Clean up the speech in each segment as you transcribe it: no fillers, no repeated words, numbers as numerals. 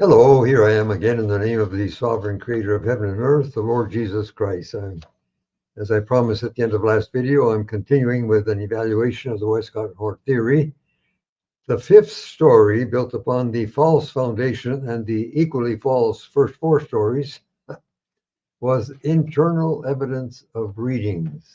Hello, here I am again in the name of the sovereign creator of heaven and earth, the Lord Jesus Christ. As I promised at the end of last video, I'm continuing with an evaluation of the Westcott-Hort theory. The fifth story, built upon the false foundation and the equally false first four stories, was internal evidence of readings.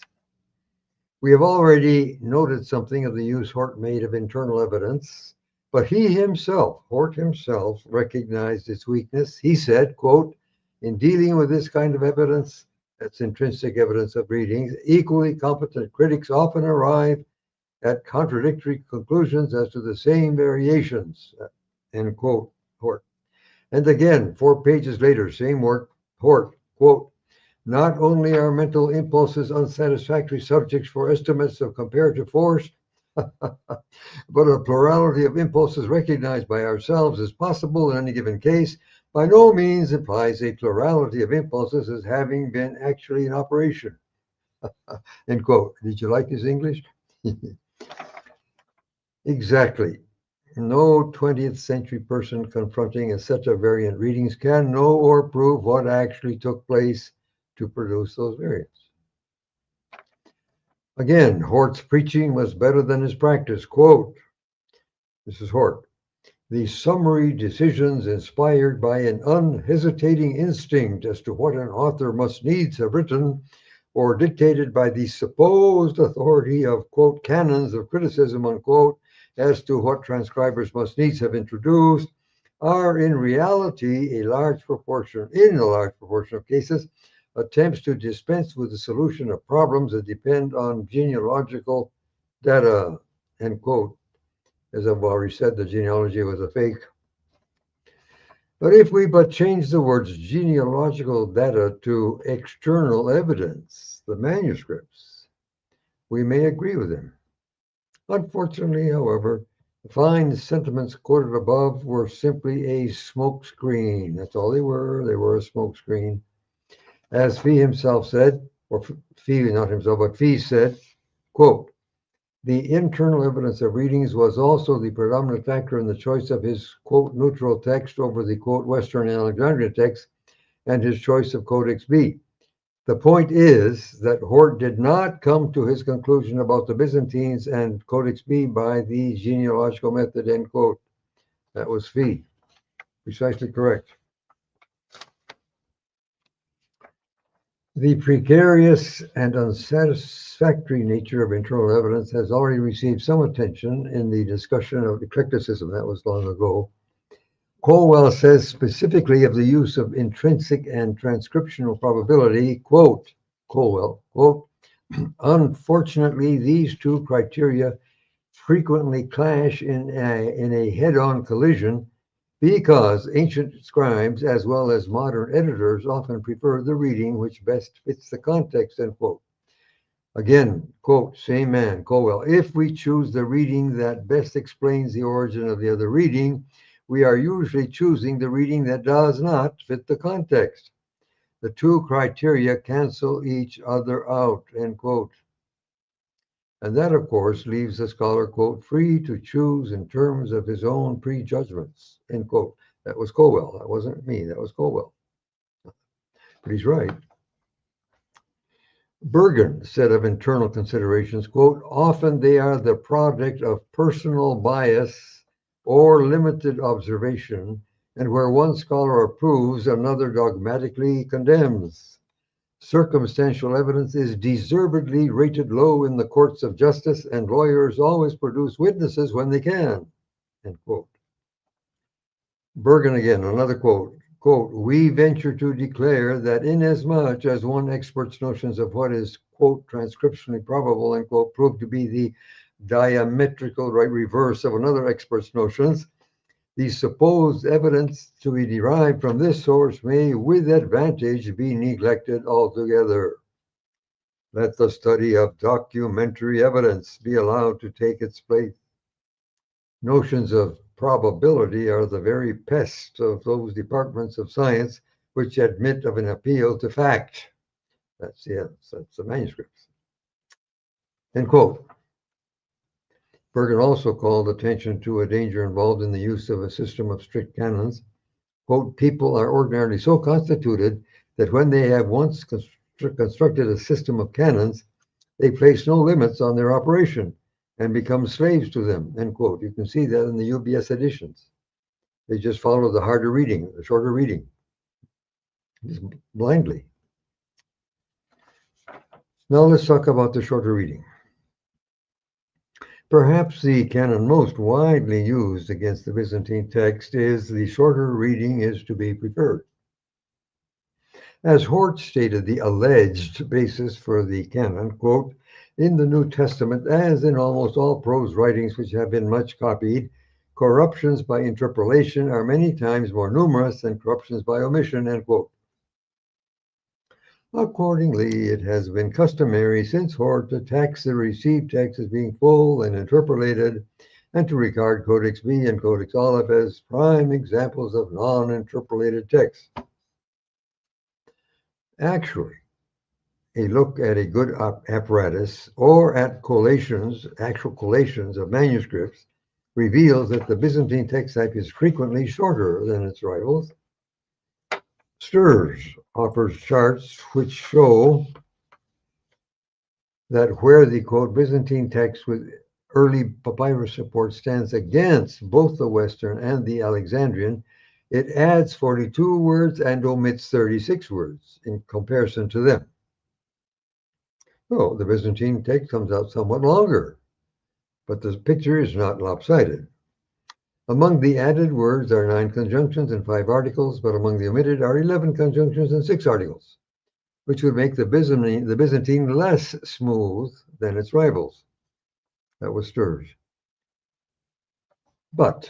We have already noted something of the use Hort made of internal evidence, but Hort himself, recognized its weakness. He said, quote, in dealing with this kind of evidence, that's intrinsic evidence of readings, equally competent critics often arrive at contradictory conclusions as to the same variations, end quote, Hort. And again, 4 pages later, same work, Hort, quote, not only are mental impulses unsatisfactory subjects for estimates of comparative force, but a plurality of impulses recognized by ourselves as possible in any given case by no means implies a plurality of impulses as having been actually in operation. End quote. Did you like his English? Exactly. No 20th century person confronting a set of variant readings can know or prove what actually took place to produce those variants. Again, Hort's preaching was better than his practice. Quote, this is Hort, the summary decisions inspired by an unhesitating instinct as to what an author must needs have written, or dictated by the supposed authority of, quote, canons of criticism, unquote, as to what transcribers must needs have introduced, are in reality in a large proportion of cases, attempts to dispense with the solution of problems that depend on genealogical data, end quote. As I've already said, the genealogy was a fake. But if we but change the words genealogical data to external evidence, the manuscripts, we may agree with him. Unfortunately, however, the fine sentiments quoted above were simply a smokescreen. That's all they were. They were a smokescreen. As Fee himself said, or Fee, not himself, but Fee said, quote, the internal evidence of readings was also the predominant factor in the choice of his, quote, neutral text over the, quote, Western Alexandrian text and his choice of Codex B. The point is that Hort did not come to his conclusion about the Byzantines and Codex B by the genealogical method, end quote. That was Fee. Precisely correct. The precarious and unsatisfactory nature of internal evidence has already received some attention in the discussion of eclecticism. That was long ago. Colwell says specifically of the use of intrinsic and transcriptional probability, quote, Colwell, quote, unfortunately, these two criteria frequently clash in a head-on collision because ancient scribes, as well as modern editors, often prefer the reading which best fits the context, end quote. Again, quote, same man, Colwell, if we choose the reading that best explains the origin of the other reading, we are usually choosing the reading that does not fit the context. The two criteria cancel each other out, end quote. And that, of course, leaves the scholar, quote, free to choose in terms of his own prejudgments, end quote. That was Colwell. That wasn't me. That was Colwell. But he's right. Bergen said of internal considerations, quote, often they are the product of personal bias or limited observation, and where one scholar approves, another dogmatically condemns. Circumstantial evidence is deservedly rated low in the courts of justice, and lawyers always produce witnesses when they can, end quote. Bergen again, another quote, quote, we venture to declare that inasmuch as one expert's notions of what is, quote, transcriptionally probable, end quote, prove to be the diametrical right reverse of another expert's notions, the supposed evidence to be derived from this source may with advantage be neglected altogether. Let the study of documentary evidence be allowed to take its place. Notions of probability are the very pest of those departments of science which admit of an appeal to fact. That's the manuscripts. End quote. Bergen also called attention to a danger involved in the use of a system of strict canons. quote, people are ordinarily so constituted that when they have once constructed a system of canons, they place no limits on their operation and become slaves to them, end quote. You can see that in the UBS editions. They just follow the harder reading, the shorter reading, just blindly. Now let's talk about the shorter reading. Perhaps the canon most widely used against the Byzantine text is the shorter reading is to be preferred. As Hort stated, the alleged basis for the canon, quote, in the New Testament, as in almost all prose writings which have been much copied, corruptions by interpolation are many times more numerous than corruptions by omission, end quote. Accordingly, it has been customary since Hort to tax the received text as being full and interpolated, and to regard Codex B and Codex Aleph as prime examples of non-interpolated texts. Actually, a look at a good apparatus or at collations, actual collations of manuscripts, reveals that the Byzantine text type is frequently shorter than its rivals. Sturz offers charts which show that where the, quote, Byzantine text with early papyrus support stands against both the Western and the Alexandrian, it adds 42 words and omits 36 words in comparison to them. So the Byzantine text comes out somewhat longer, but the picture is not lopsided. Among the added words are 9 conjunctions and 5 articles, but among the omitted are 11 conjunctions and 6 articles, which would make the Byzantine less smooth than its rivals. That was Sturz. But,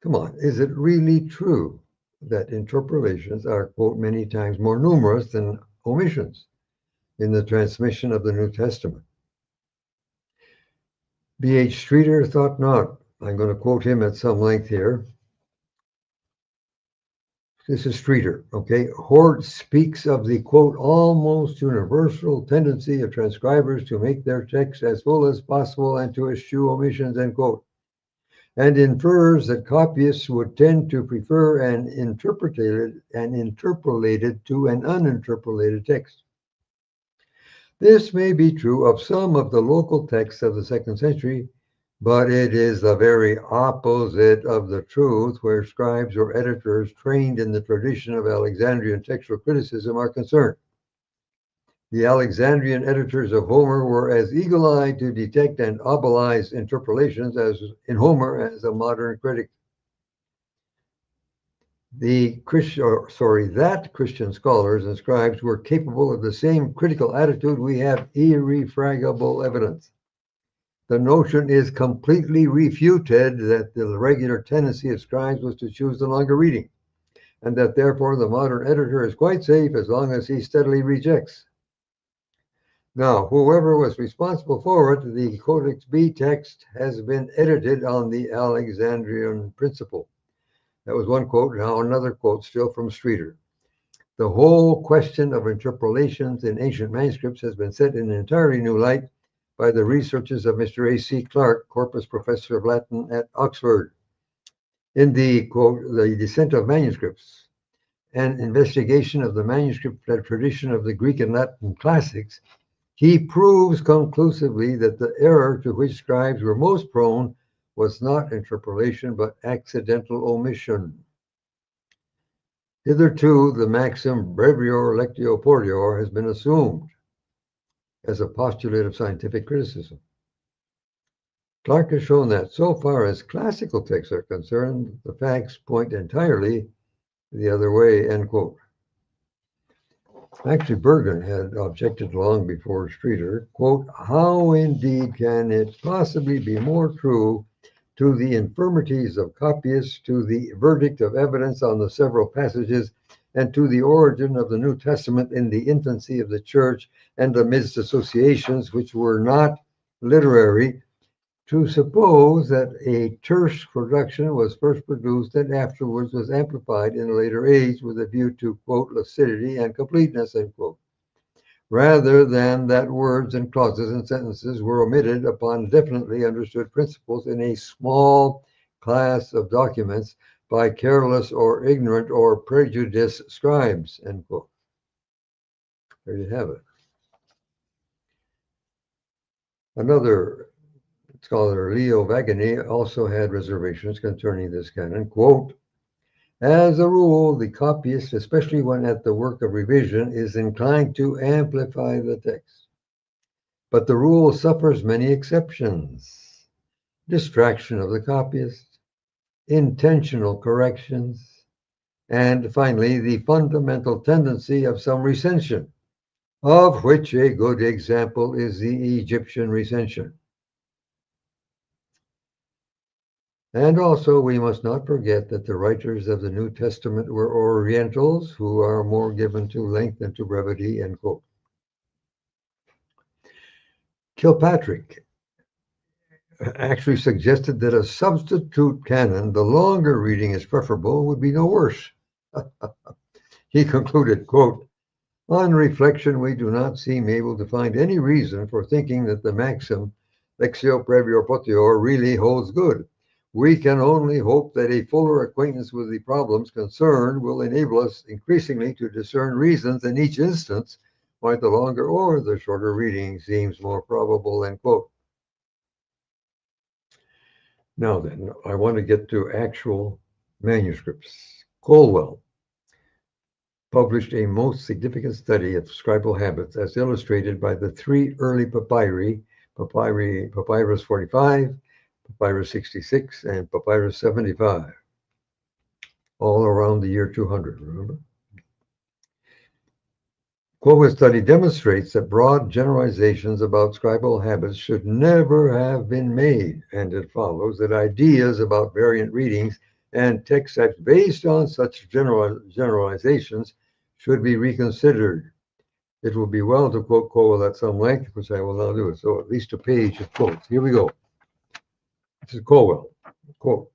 come on, is it really true that interpolations are, quote, many times more numerous than omissions in the transmission of the New Testament? B.H. Streeter thought not. I'm going to quote him at some length here. This is Streeter, okay? Hort speaks of the, quote, almost universal tendency of transcribers to make their texts as full as possible and to eschew omissions, end quote, and infers that copyists would tend to prefer an interpolated to an uninterpolated text. This may be true of some of the local texts of the 2nd century, but it is the very opposite of the truth where scribes or editors trained in the tradition of Alexandrian textual criticism are concerned. The Alexandrian editors of Homer were as eagle-eyed to detect and obelize interpolations as in Homer as a modern critic. That Christian scholars and scribes were capable of the same critical attitude we have irrefragable evidence. The notion is completely refuted that the regular tendency of scribes was to choose the longer reading, and that therefore the modern editor is quite safe as long as he steadily rejects. Now, whoever was responsible for it, the Codex B text has been edited on the Alexandrian principle. That was one quote. Now another quote still from Streeter. The whole question of interpolations in ancient manuscripts has been set in an entirely new light by the researches of Mr. A.C. Clarke, Corpus Professor of Latin at Oxford. In the, quote, the Descent of Manuscripts, an investigation of the manuscript tradition of the Greek and Latin classics, he proves conclusively that the error to which scribes were most prone was not interpolation, but accidental omission. Hitherto, the maxim brevior lectio portior has been assumed as a postulate of scientific criticism. Clarke has shown that so far as classical texts are concerned, the facts point entirely the other way, end quote. Actually, Bergen had objected long before Streeter, quote, how indeed can it possibly be more true to the infirmities of copyists, to the verdict of evidence on the several passages, and to the origin of the New Testament in the infancy of the church and amidst associations which were not literary, to suppose that a terse production was first produced and afterwards was amplified in a later age with a view to, quote, lucidity and completeness, end quote, rather than that words and clauses and sentences were omitted upon definitely understood principles in a small class of documents by careless or ignorant or prejudiced scribes, end quote. There you have it. Another scholar, Leo Vagani, also had reservations concerning this canon. Quote, as a rule, the copyist, especially when at the work of revision, is inclined to amplify the text. But the rule suffers many exceptions. Distraction of the copyist, intentional corrections, and finally, the fundamental tendency of some recension, of which a good example is the Egyptian recension. And also, we must not forget that the writers of the New Testament were Orientals who are more given to length than to brevity, end quote. Kilpatrick actually suggested that a substitute canon, the longer reading is preferable, would be no worse. He concluded, quote, on reflection, we do not seem able to find any reason for thinking that the maxim lectio previor potior really holds good. We can only hope that a fuller acquaintance with the problems concerned will enable us increasingly to discern reasons in each instance why the longer or the shorter reading seems more probable, end quote. Now then, I want to get to actual manuscripts. Colwell published a most significant study of scribal habits as illustrated by the three early papyri, Papyrus 45, Papyrus 66, and Papyrus 75, all around the year 200, remember? Colwell's study demonstrates that broad generalizations about scribal habits should never have been made, and it follows that ideas about variant readings and text types based on such generalizations should be reconsidered. It will be well to quote Colwell at some length, which I will now do. So at least a page of quotes. Here we go. This is Colwell. Quote,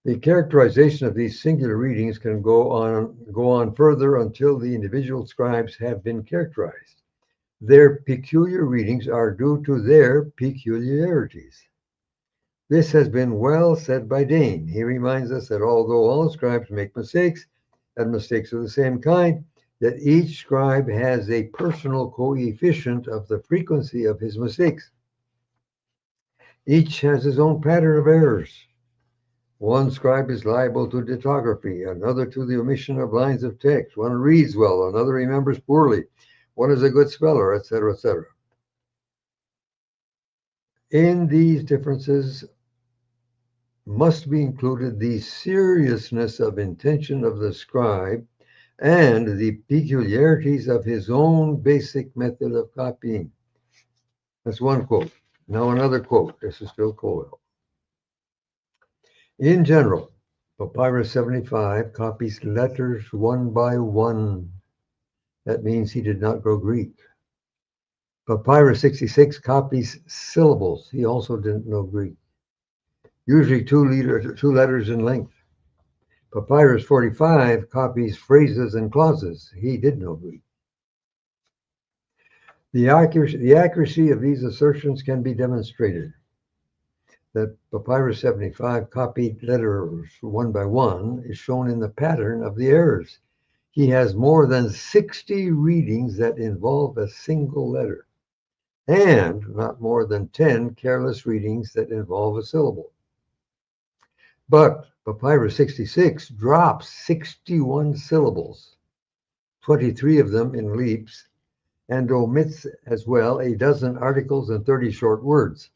the characterization of these singular readings can go on further until the individual scribes have been characterized. Their peculiar readings are due to their peculiarities. This has been well said by Dane. He reminds us that although all scribes make mistakes, and mistakes of the same kind, yet each scribe has a personal coefficient of the frequency of his mistakes. Each has his own pattern of errors. One scribe is liable to ditography, another to the omission of lines of text. One reads well, another remembers poorly. One is a good speller, etc., etc. In these differences must be included the seriousness of intention of the scribe and the peculiarities of his own basic method of copying. That's one quote. Now another quote. This is still Colwell. In general, Papyrus 75 copies letters one by one. That means he did not go Greek. Papyrus 66 copies syllables. He also didn't know Greek. Usually two letters in length. Papyrus 45 copies phrases and clauses. He did know Greek. The accuracy of these assertions can be demonstrated. That Papyrus 75 copied letters one by one is shown in the pattern of the errors. He has more than 60 readings that involve a single letter, and not more than 10 careless readings that involve a syllable. But Papyrus 66 drops 61 syllables, 23 of them in leaps, and omits as well a dozen articles and 30 short words.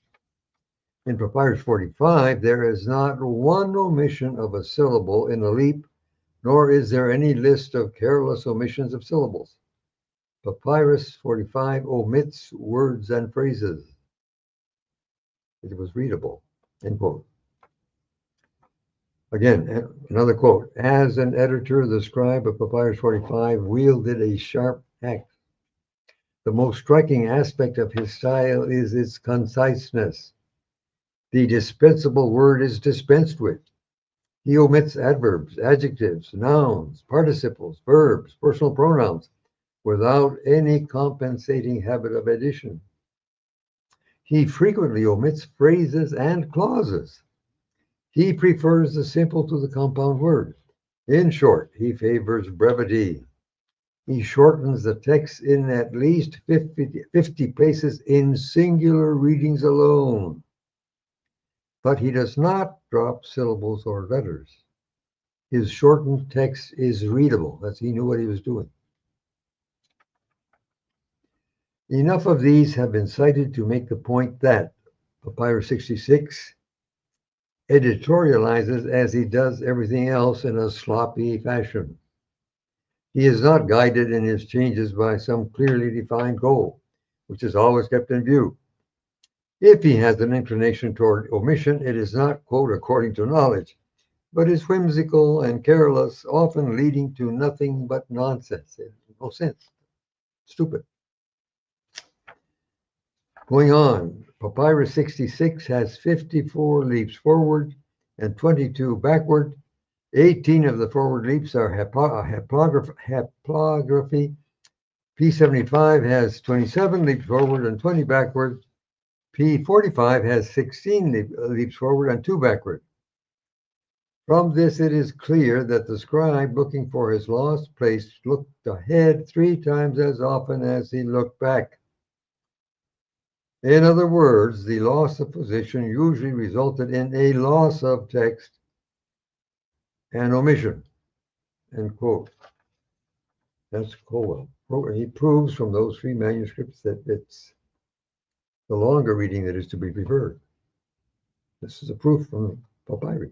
In Papyrus 45, there is not one omission of a syllable in a leap, nor is there any list of careless omissions of syllables. Papyrus 45 omits words and phrases. It was readable, end quote. Again, another quote. As an editor, the scribe of Papyrus 45 wielded a sharp axe. The most striking aspect of his style is its conciseness. The dispensable word is dispensed with. He omits adverbs, adjectives, nouns, participles, verbs, personal pronouns, without any compensating habit of addition. He frequently omits phrases and clauses. He prefers the simple to the compound word. In short, he favors brevity. He shortens the text in at least 50 places in singular readings alone. But he does not drop syllables or letters. His shortened text is readable. He knew what he was doing. Enough of these have been cited to make the point that Papyrus 66 editorializes as he does everything else in a sloppy fashion. He is not guided in his changes by some clearly defined goal, which is always kept in view. If he has an inclination toward omission, it is not, quote, according to knowledge, but is whimsical and careless, often leading to nothing but nonsense. No sense. Stupid. Going on, Papyrus 66 has 54 leaps forward and 22 backward. 18 of the forward leaps are haplography. P75 has 27 leaps forward and 20 backward. P45 has 16 leaps forward and 2 backward. From this, it is clear that the scribe looking for his lost place looked ahead 3 times as often as he looked back. In other words, the loss of position usually resulted in a loss of text and omission, end quote. That's Colwell. He proves from those 3 manuscripts that it's the longer reading that is to be preferred. This is a proof from papyri.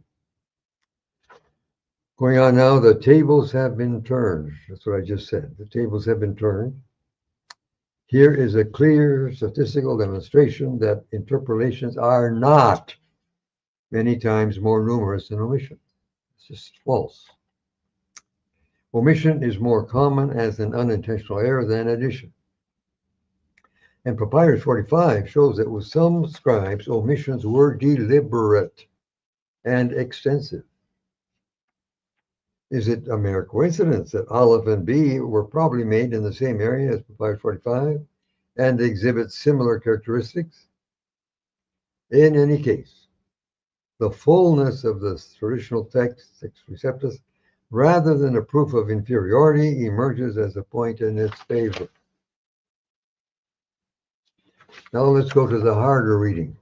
Going on now, the tables have been turned. That's what I just said. The tables have been turned. Here is a clear statistical demonstration that interpolations are not many times more numerous than omission. It's just false. Omission is more common as an unintentional error than addition. And Papyrus 45 shows that with some scribes, omissions were deliberate and extensive. Is it a mere coincidence that Aleph and B were probably made in the same area as Papyrus 45 and exhibit similar characteristics? In any case, the fullness of the traditional text, Text Receptus, rather than a proof of inferiority, emerges as a point in its favor. Now let's go to the harder reading.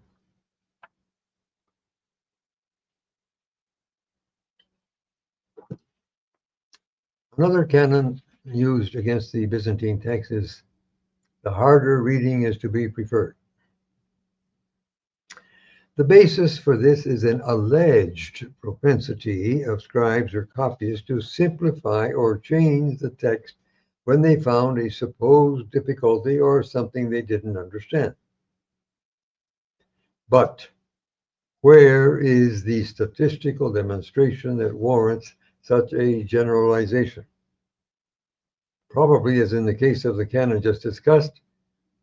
Another canon used against the Byzantine text is the harder reading is to be preferred. The basis for this is an alleged propensity of scribes or copyists to simplify or change the text when they found a supposed difficulty or something they didn't understand. But where is the statistical demonstration that warrants such a generalization? Probably, as in the case of the canon just discussed,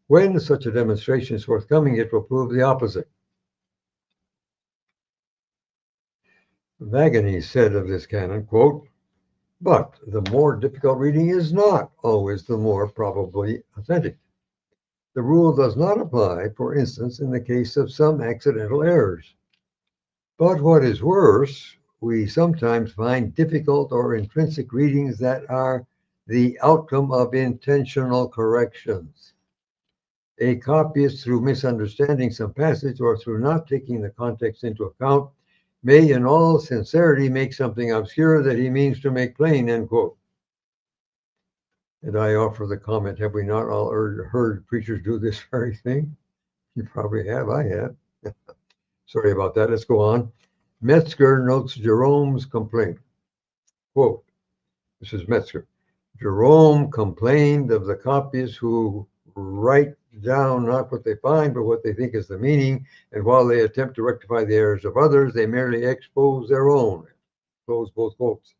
when such a demonstration is forthcoming, it will prove the opposite. Vagany said of this canon, quote, "But the more difficult reading is not always the more probably authentic. The rule does not apply, for instance, in the case of some accidental errors. But what is worse, we sometimes find difficult or intrinsic readings that are the outcome of intentional corrections. A copyist, through misunderstanding some passage or through not taking the context into account, may in all sincerity make something obscure that he means to make plain," end quote. And I offer the comment, have we not all heard preachers do this very thing? You probably have, I have. Sorry about that, let's go on. Metzger notes Jerome's complaint. Quote, this is Metzger. "Jerome complained of the copyists who write down not what they find, but what they think is the meaning, and while they attempt to rectify the errors of others, they merely expose their own." Close both quotes.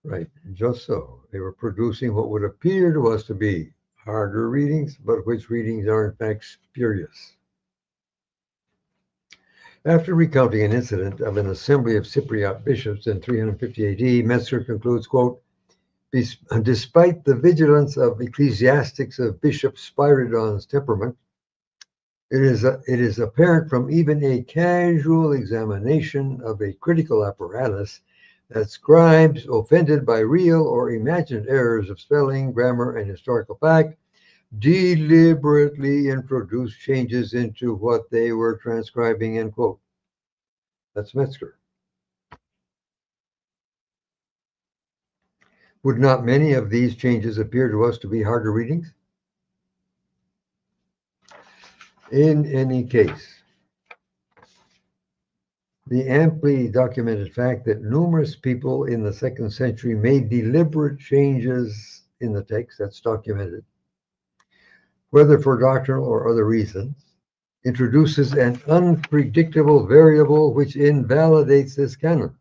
Right, just so. They were producing what would appear to us to be harder readings, but which readings are in fact spurious. After recounting an incident of an assembly of Cypriot bishops in 350 AD, Metzger concludes, quote, "Despite the vigilance of ecclesiastics of Bishop Spyridon's temperament, It is apparent from even a casual examination of a critical apparatus that scribes offended by real or imagined errors of spelling, grammar, and historical fact deliberately introduced changes into what they were transcribing, end quote. That's Metzger. Would not many of these changes appear to us to be harder readings? In any case, the amply documented fact that numerous people in the 2nd century made deliberate changes in the text, that's documented, whether for doctrinal or other reasons, introduces an unpredictable variable which invalidates this canon.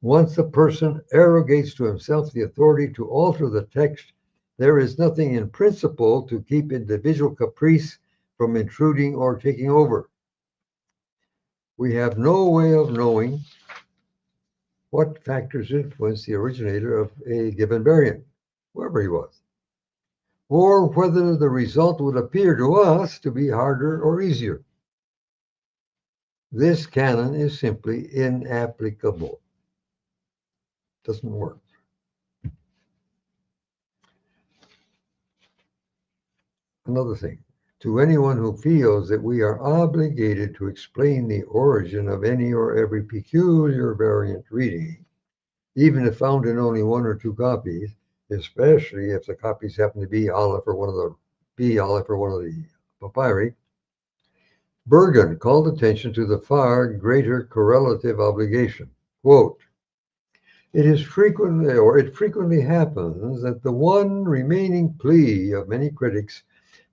Once a person arrogates to himself the authority to alter the text, there is nothing in principle to keep individual caprice from intruding or taking over. We have no way of knowing what factors influence the originator of a given variant, whoever he was, or whether the result would appear to us to be harder or easier. This canon is simply inapplicable. Doesn't work. Another thing, to anyone who feels that we are obligated to explain the origin of any or every peculiar variant reading, even if found in only 1 or 2 copies, especially if the copies happen to be Aleph or one of the papyri, Bergen called attention to the far greater correlative obligation. Quote, it frequently happens that the one remaining plea of many critics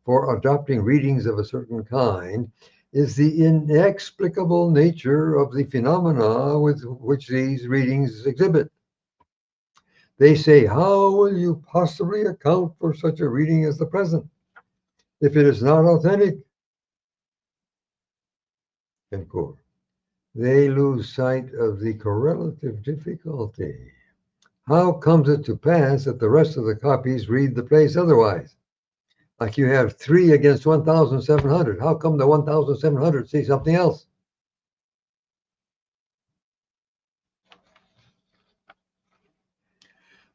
for adopting readings of a certain kind is the inexplicable nature of the phenomena with which these readings exhibit. They say, how will you possibly account for such a reading as the present if it is not authentic? End quote. They lose sight of the correlative difficulty. How comes it to pass that the rest of the copies read the place otherwise? Like you have 3 against 1,700. How come the 1,700 see something else?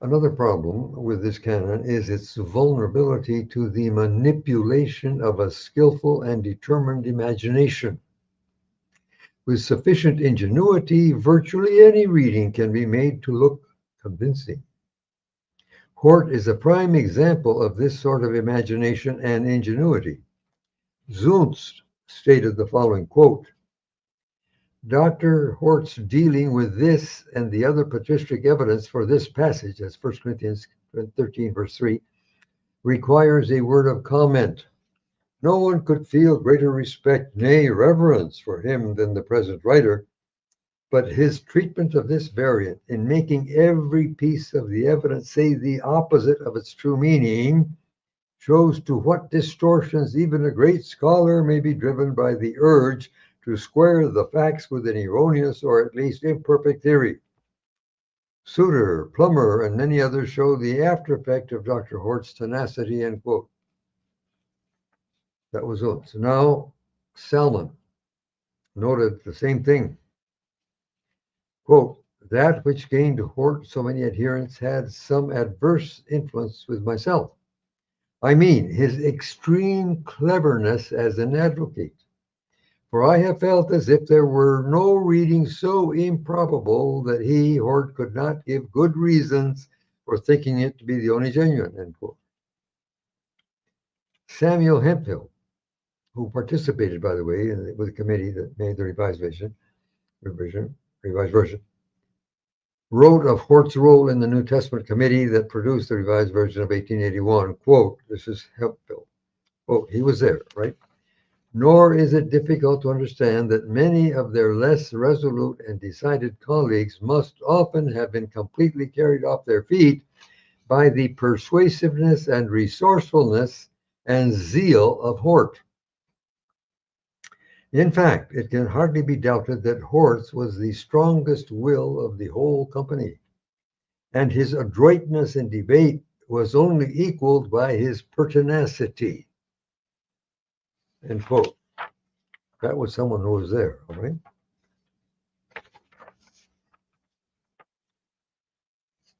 Another problem with this canon is its vulnerability to the manipulation of a skillful and determined imagination. With sufficient ingenuity, virtually any reading can be made to look convincing. Hort is a prime example of this sort of imagination and ingenuity. Zunz stated the following, quote, Dr. Hort's dealing with this and the other patristic evidence for this passage, as 1 Corinthians 13, verse 3, requires a word of comment. No one could feel greater respect, nay, reverence for him than the present writer, but his treatment of this variant in making every piece of the evidence say the opposite of its true meaning shows to what distortions even a great scholar may be driven by the urge to square the facts with an erroneous or at least imperfect theory. Suter, Plummer, and many others show the after effect of Dr. Hort's tenacity, end quote. That was Oates. Now, Salmon noted the same thing. Quote, that which gained Hort so many adherents had some adverse influence with myself. I mean, his extreme cleverness as an advocate. For I have felt as if there were no reading so improbable that he, Hort, could not give good reasons for thinking it to be the only genuine, end quote. Samuel Hemphill, who participated, by the way, with the committee that made the revised version, wrote of Hort's role in the New Testament committee that produced the revised version of 1881, quote, this is Hemphill, quote, he was there, right? Nor is it difficult to understand that many of their less resolute and decided colleagues must often have been completely carried off their feet by the persuasiveness and resourcefulness and zeal of Hort. In fact, it can hardly be doubted that Hort's was the strongest will of the whole company, and his adroitness in debate was only equaled by his pertinacity. end quote. That was someone who was there, all right?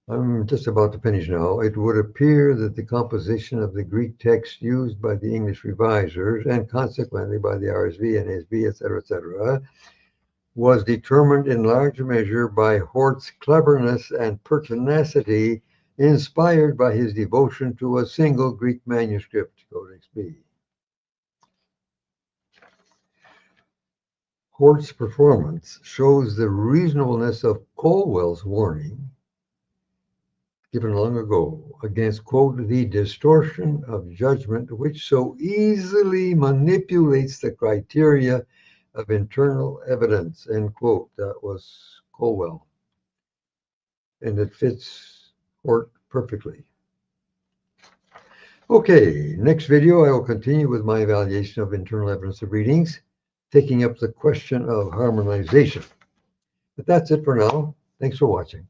I'm just about to finish now. It would appear that the composition of the Greek text used by the English revisers, and consequently by the RSV, NASB, etc., was determined in large measure by Hort's cleverness and pertinacity, inspired by his devotion to a single Greek manuscript, Codex B. Hort's performance shows the reasonableness of Colwell's warning, given long ago, against, quote, the distortion of judgment which so easily manipulates the criteria of internal evidence, end quote. That was Colwell. And it fits Hort perfectly. Okay, next video I will continue with my evaluation of internal evidence of readings, taking up the question of harmonization. But that's it for now. Thanks for watching.